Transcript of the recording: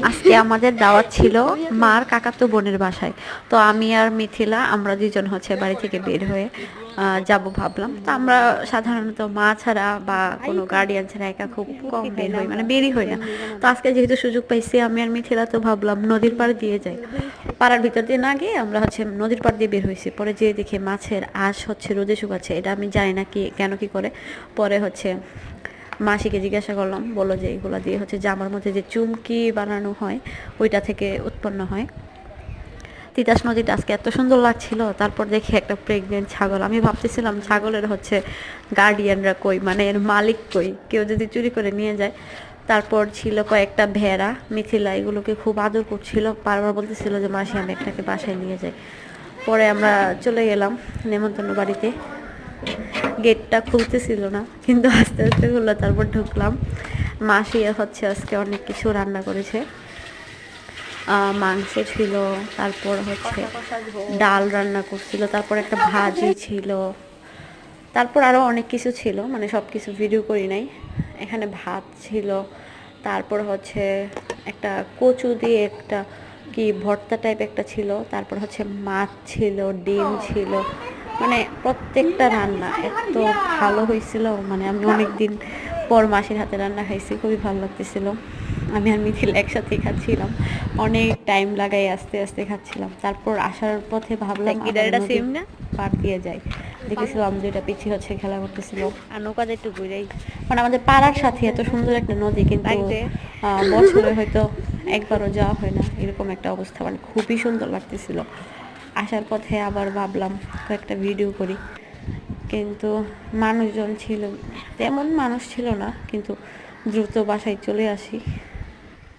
আজকে আমাদের দাওয়াত ছিল মার কাকাতো বোনের বাসায়। তো আমি আর মিথিলা আমরা দুজন হচ্ছে বাড়ি থেকে বের হয়ে যাব ভাবলাম। তো আমরা সাধারণত মা ছাড়া বা কোনো গার্ডিয়ান ছাড়া একা খুব কম বের হই, মানে বেরই হই না। তো আজকে যেহেতু সুযোগ পাইছি আমি আর মিথিলা, তো ভাবলাম নদীর পাড় দিয়ে যাই। পাড়ার ভিতর দিয়ে না গিয়ে আমরা হচ্ছে নদীর পাড় দিয়ে বের হয়েছি। পরে যেয়ে দেখি মাছের আঁশ হচ্ছে রোদে শুকাচ্ছে, এটা আমি জানি না কি কেন কি করে। পরে হচ্ছে মাসিকে জিজ্ঞাসা করলাম, বললো যে এগুলো দিয়ে হচ্ছে জামার মধ্যে যে চুমকি বানানো হয় ওইটা থেকে উৎপন্ন হয়। তিতাস নদীটা আজকে এত সুন্দর লাগছিল। তারপর দেখি একটা প্রেগনেন্ট ছাগল, আমি ভাবতেছিলাম ছাগলের হচ্ছে গার্ডিয়ানরা কই, মানে এর মালিক কই, কেউ যদি চুরি করে নিয়ে যায়। তারপর ছিল কয়েকটা ভেড়া, মিথিলা এগুলোকে খুব আদর করছিল, বারবার বলতেছিল যে মাসি আমি একটাকে বাসায় নিয়ে যাই। পরে আমরা চলে গেলাম নেমন্তন্ন বাড়িতে। গেটটা খুলতেছিল না, কিন্তু আস্তে আস্তে খুললো, তারপর ঢুকলাম। মাসি হচ্ছে আজকে অনেক কিছু রান্না করেছে, মাংস ছিল, তারপর হচ্ছে ডাল রান্না করছিল, তারপর একটা ভাজি ছিল, তারপর আরও অনেক কিছু ছিল, মানে সব কিছু ভিডিও করি নাই। এখানে ভাত ছিল, তারপর হচ্ছে একটা কচু দিয়ে একটা কি ভর্তা টাইপ একটা ছিল, তারপর হচ্ছে মাছ ছিল, ডিম ছিল, মানে প্রত্যেকটা রান্না এত ভালো হয়েছিল। মানে আমি অনেক দিন পর মাসির হাতে রান্না খাইছি, খুবই ভালো লাগতেছিল। আমি আর মিথিল একসাথেই খাচ্ছিলাম, অনেক টাইম লাগাই আস্তে আস্তে খাচ্ছিলাম। তারপর আসার পথে ভাবলাম পার দিয়ে যাই, দেখেছিলাম দুইটা পিছিয়ে হচ্ছে খেলা করতেছিল। আর নৌকাতে একটু ঘুরেই, মানে আমাদের পাড়ার সাথে এত সুন্দর একটা নদী, কিন্তু বছরে হয়তো একবারও যাওয়া হয় না, এরকম একটা অবস্থা। মানে খুবই সুন্দর লাগতেছিল। আসার পথে আবার ভাবলাম কয়েকটা ভিডিও করি, কিন্তু মানুষজন ছিল, তেমন মানুষ ছিল না, কিন্তু দ্রুত বাসায় চলে আসি।